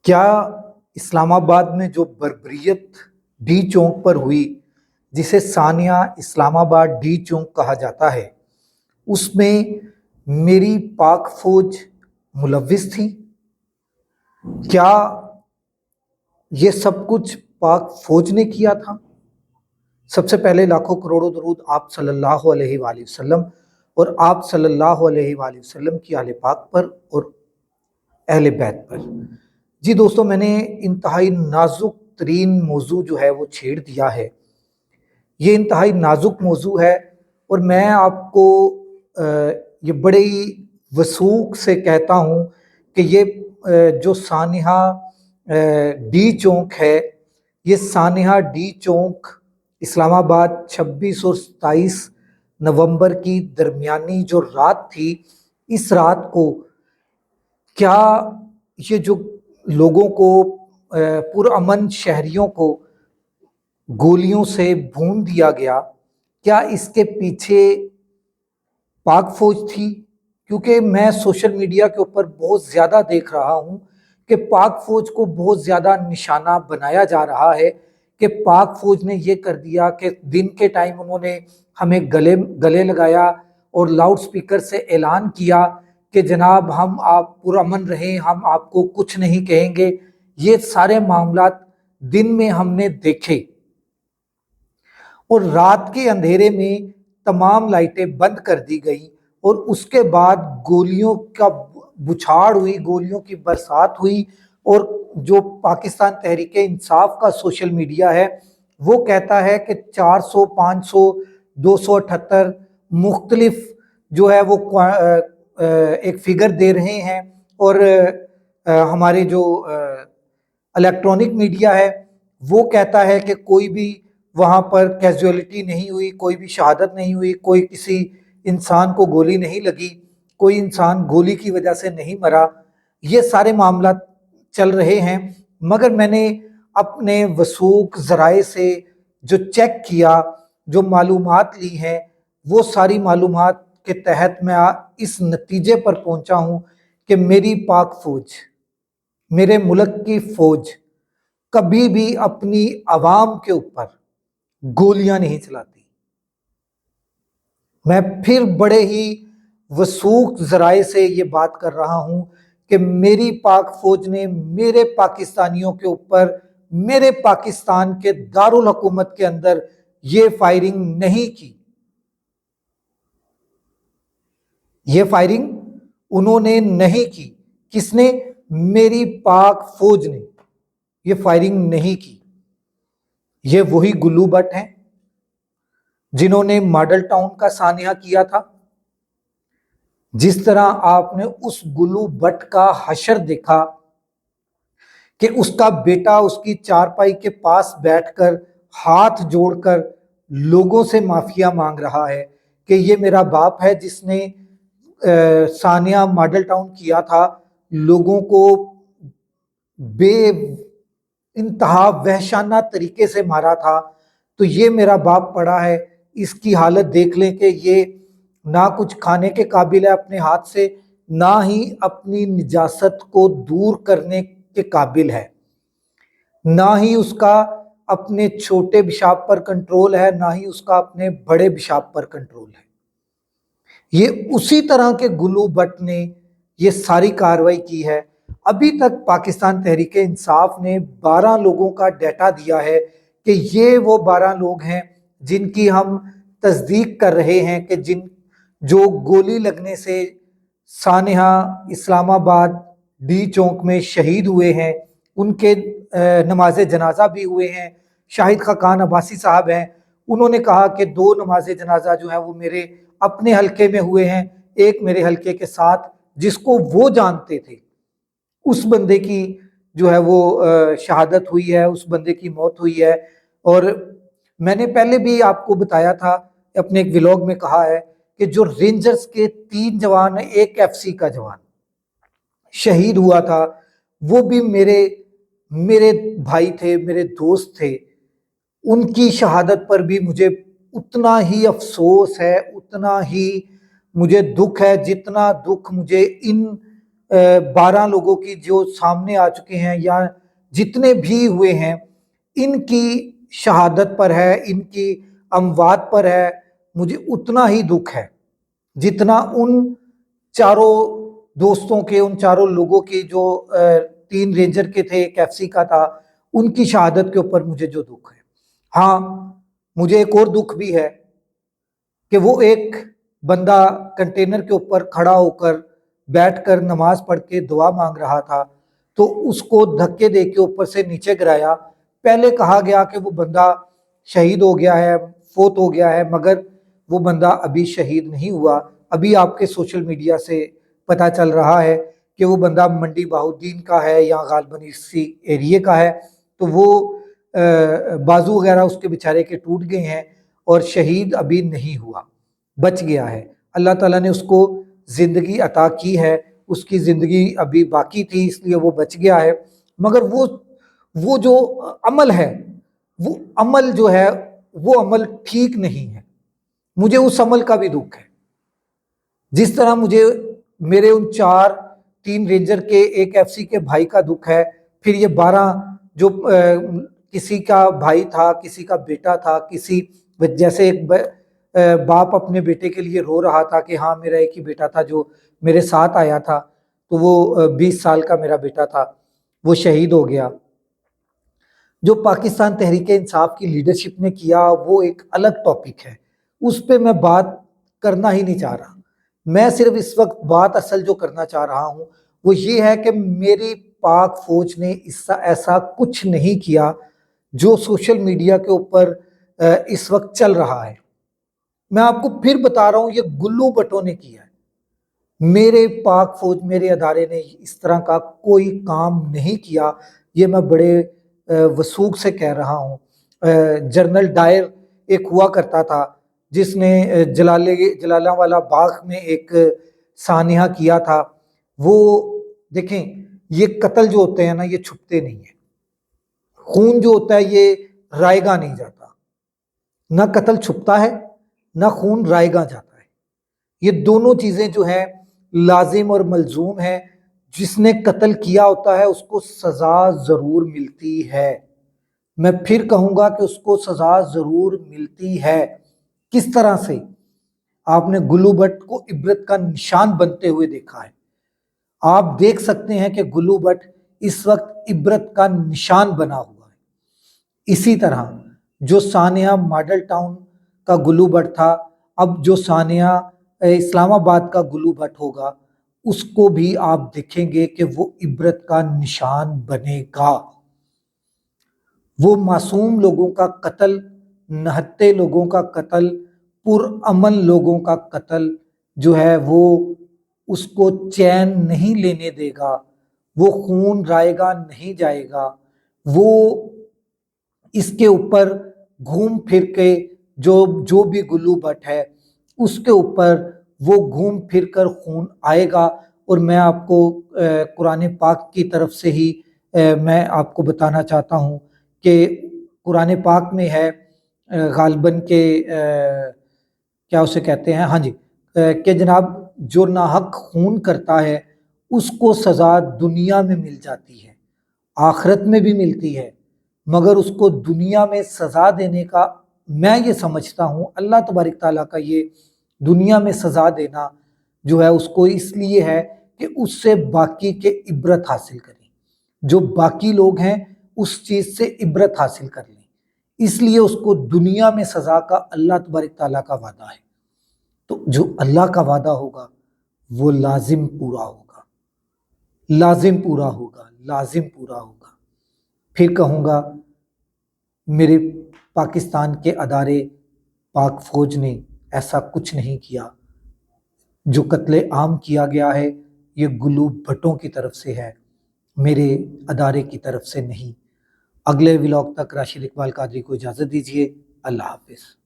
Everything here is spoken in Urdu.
کیا اسلام آباد میں جو بربریت ڈی چونک پر ہوئی، جسے ثانیہ اسلام آباد ڈی چونک کہا جاتا ہے، اس میں میری پاک فوج ملوث تھی؟ کیا یہ سب کچھ پاک فوج نے کیا تھا؟ سب سے پہلے لاکھوں کروڑوں درود آپ صلی اللہ علیہ وآلہ وسلم اور آپ صلی اللہ علیہ وآلہ وسلم کی آل پاک پر اور اہل بیت پر۔ جی دوستو، میں نے انتہائی نازک ترین موضوع جو ہے وہ چھیڑ دیا ہے۔ یہ انتہائی نازک موضوع ہے اور میں آپ کو یہ بڑے ہی وثوق سے کہتا ہوں کہ یہ جو سانحہ ڈی چونک ہے، یہ سانحہ ڈی چونک اسلام آباد 26 اور 27 نومبر کی درمیانی جو رات تھی، اس رات کو کیا یہ جو لوگوں کو پرامن شہریوں کو گولیوں سے بھون دیا گیا، کیا اس کے پیچھے پاک فوج تھی؟ کیونکہ میں سوشل میڈیا کے اوپر بہت زیادہ دیکھ رہا ہوں کہ پاک فوج کو بہت زیادہ نشانہ بنایا جا رہا ہے کہ پاک فوج نے یہ کر دیا کہ دن کے ٹائم انہوں نے ہمیں گلے لگایا اور لاؤڈ سپیکر سے اعلان کیا کہ جناب ہم آپ پرامن رہیں، ہم آپ کو کچھ نہیں کہیں گے۔ یہ سارے معاملات دن میں ہم نے دیکھے اور رات کے اندھیرے میں تمام لائٹیں بند کر دی گئی اور اس کے بعد گولیوں کا بچھاڑ ہوئی، گولیوں کی برسات ہوئی، اور جو پاکستان تحریک انصاف کا سوشل میڈیا ہے وہ کہتا ہے کہ 400 500 278 مختلف جو ہے وہ ایک فگر دے رہے ہیں، اور ہمارے جو الیکٹرانک میڈیا ہے وہ کہتا ہے کہ کوئی بھی وہاں پر کیزویلٹی نہیں ہوئی، کوئی بھی شہادت نہیں ہوئی، کوئی کسی انسان کو گولی نہیں لگی، کوئی انسان گولی کی وجہ سے نہیں مرا۔ یہ سارے معاملات چل رہے ہیں، مگر میں نے اپنے وثوق ذرائع سے جو چیک کیا، جو معلومات لی ہیں، وہ ساری معلومات کے تحت میں اس نتیجے پر پہنچا ہوں کہ میری پاک فوج، میرے ملک کی فوج کبھی بھی اپنی عوام کے اوپر گولیاں نہیں چلاتی۔ میں پھر بڑے ہی وثوق ذرائع سے یہ بات کر رہا ہوں کہ میری پاک فوج نے میرے پاکستانیوں کے اوپر، میرے پاکستان کے دارالحکومت کے اندر یہ فائرنگ نہیں کی۔ یہ فائرنگ انہوں نے نہیں کی۔ کس نے؟ میری پاک فوج نے یہ فائرنگ نہیں کی۔ یہ وہی گلو بٹ ہیں جنہوں نے ماڈل ٹاؤن کا سانحہ کیا تھا۔ جس طرح آپ نے اس گلو بٹ کا حشر دیکھا کہ اس کا بیٹا اس کی چارپائی کے پاس بیٹھ کر ہاتھ جوڑ کر لوگوں سے معافیا مانگ رہا ہے کہ یہ میرا باپ ہے جس نے سانحہ ماڈل ٹاؤن کیا تھا، لوگوں کو بے انتہا وحشانہ طریقے سے مارا تھا، تو یہ میرا باپ پڑا ہے، اس کی حالت دیکھ لیں کہ یہ نہ کچھ کھانے کے قابل ہے اپنے ہاتھ سے، نہ ہی اپنی نجاست کو دور کرنے کے قابل ہے، نہ ہی اس کا اپنے چھوٹے پیشاب پر کنٹرول ہے، نہ ہی اس کا اپنے بڑے پیشاب پر کنٹرول ہے۔ یہ اسی طرح کے گلو بٹ نے یہ ساری کارروائی کی ہے۔ ابھی تک پاکستان تحریک انصاف نے 12 لوگوں کا ڈیٹا دیا ہے کہ یہ وہ 12 لوگ ہیں جن کی ہم تصدیق کر رہے ہیں کہ جو گولی لگنے سے سانحہ اسلام آباد ڈی چونک میں شہید ہوئے ہیں، ان کے نماز جنازہ بھی ہوئے ہیں۔ شاہد خاقان عباسی صاحب ہیں، انہوں نے کہا کہ 2 نماز جنازہ جو ہیں وہ میرے اپنے حلقے میں ہوئے ہیں، ایک میرے حلقے کے ساتھ جس کو وہ جانتے تھے، اس بندے کی جو ہے وہ شہادت ہوئی ہے، اس بندے کی موت ہوئی ہے۔ اور میں نے پہلے بھی آپ کو بتایا تھا، اپنے ایک ولاگ میں کہا ہے کہ جو رینجرز کے 3 جوان، ایک ایف سی کا جوان شہید ہوا تھا، وہ بھی میرے بھائی تھے، میرے دوست تھے۔ ان کی شہادت پر بھی مجھے اتنا ہی افسوس ہے، اتنا ہی مجھے دکھ ہے، جتنا دکھ مجھے ان 12 لوگوں کی جو سامنے آ چکے ہیں یا جتنے بھی ہوئے ہیں ان کی شہادت پر ہے، ان کی اموات پر ہے، مجھے اتنا ہی دکھ ہے جتنا ان چاروں دوستوں کے، ان چاروں لوگوں کی جو 3 رینجر کے تھے، ایک ایف سی کا تھا، ان کی شہادت کے اوپر مجھے جو دکھ ہے۔ ہاں مجھے ایک اور دکھ بھی ہے کہ وہ ایک بندہ کنٹینر کے اوپر کھڑا ہو کر بیٹھ کر نماز پڑھ کے دعا مانگ رہا تھا، تو اس کو دھکے دے کے اوپر سے نیچے گرایا۔ پہلے کہا گیا کہ وہ بندہ شہید ہو گیا ہے، فوت ہو گیا ہے، مگر وہ بندہ ابھی شہید نہیں ہوا۔ ابھی آپ کے سوشل میڈیا سے پتہ چل رہا ہے کہ وہ بندہ منڈی بہاؤالدین کا ہے یا غالباً اسی ایریے کا ہے، تو وہ بازو وغیرہ اس کے بیچارے کے ٹوٹ گئے ہیں اور شہید ابھی نہیں ہوا، بچ گیا ہے۔ اللہ تعالیٰ نے اس کو زندگی عطا کی ہے، اس کی زندگی ابھی باقی تھی اس لیے وہ بچ گیا ہے، مگر وہ جو عمل ہے، وہ عمل جو ہے وہ عمل ٹھیک نہیں ہے۔ مجھے اس عمل کا بھی دکھ ہے، جس طرح مجھے میرے ان 3 رینجر کے، ایک ایف سی کے بھائی کا دکھ ہے، پھر یہ 12 جو کسی کا بھائی تھا، کسی کا بیٹا تھا، کسی جیسے ایک باپ اپنے بیٹے کے لیے رو رہا تھا کہ ہاں میرا ایک ہی بیٹا تھا جو میرے ساتھ آیا تھا، تو وہ 20 سال کا میرا بیٹا تھا، وہ شہید ہو گیا۔ جو پاکستان تحریک انصاف کی لیڈرشپ نے کیا وہ ایک الگ ٹاپک ہے، اس پہ میں بات کرنا ہی نہیں چاہ رہا۔ میں صرف اس وقت بات اصل جو کرنا چاہ رہا ہوں وہ یہ ہے کہ میری پاک فوج نے ایسا کچھ نہیں کیا جو سوشل میڈیا کے اوپر اس وقت چل رہا ہے۔ میں آپ کو پھر بتا رہا ہوں، یہ گلو بٹوں نے کیا ہے۔ میرے پاک فوج، میرے ادارے نے اس طرح کا کوئی کام نہیں کیا، یہ میں بڑے وثوق سے کہہ رہا ہوں۔ جنرل ڈائر ایک ہوا کرتا تھا جس نے جلالہ والا باغ میں ایک سانحہ کیا تھا، وہ دیکھیں یہ قتل جو ہوتے ہیں نا یہ چھپتے نہیں ہیں، خون جو ہوتا ہے یہ رائے گاہ نہیں جاتا، نہ قتل چھپتا ہے نہ خون رائے گاہ جاتا ہے، یہ دونوں چیزیں جو ہیں لازم اور ملزوم ہیں۔ جس نے قتل کیا ہوتا ہے اس کو سزا ضرور ملتی ہے، میں پھر کہوں گا کہ اس کو سزا ضرور ملتی ہے۔ کس طرح سے؟ آپ نے گلو بٹ کو عبرت کا نشان بنتے ہوئے دیکھا ہے، آپ دیکھ سکتے ہیں کہ گلو بٹ اس وقت عبرت کا نشان بنا ہوا ہے۔ اسی طرح جو سانحہ ماڈل ٹاؤن کا گلو بٹ تھا، اب جو سانحہ اسلام آباد کا گلو بٹ ہوگا اس کو بھی آپ دیکھیں گے کہ وہ عبرت کا نشان بنے گا۔ وہ معصوم لوگوں کا قتل، نہتے لوگوں کا قتل، پرامن لوگوں کا قتل جو ہے وہ اس کو چین نہیں لینے دے گا، وہ خون رائے گا نہیں جائے گا، وہ اس کے اوپر گھوم پھر کے جو بھی گلو بٹ ہے اس کے اوپر وہ گھوم پھر کر خون آئے گا۔ اور میں آپ کو قرآن پاک کی طرف سے ہی میں آپ کو بتانا چاہتا ہوں کہ قرآن پاک میں ہے غالباً کہ کیا اسے کہتے ہیں، ہاں جی، کہ جناب جو ناحق خون کرتا ہے اس کو سزا دنیا میں مل جاتی ہے، آخرت میں بھی ملتی ہے، مگر اس کو دنیا میں سزا دینے کا میں یہ سمجھتا ہوں اللہ تبارک تعالیٰ کا یہ دنیا میں سزا دینا جو ہے اس کو اس لیے ہے کہ اس سے باقی کے عبرت حاصل کریں، جو باقی لوگ ہیں اس چیز سے عبرت حاصل کر لیں، اس لیے اس کو دنیا میں سزا کا اللہ تبارک تعالیٰ کا وعدہ ہے۔ تو جو اللہ کا وعدہ ہوگا وہ لازم پورا ہوگا، لازم پورا ہوگا، لازم پورا ہوگا۔ پھر کہوں گا میرے پاکستان کے ادارے پاک فوج نے ایسا کچھ نہیں کیا، جو قتل عام کیا گیا ہے یہ گلو بھٹوں کی طرف سے ہے، میرے ادارے کی طرف سے نہیں۔ اگلے ولاگ تک راشد اقبال قادری کو اجازت دیجیے، اللہ حافظ۔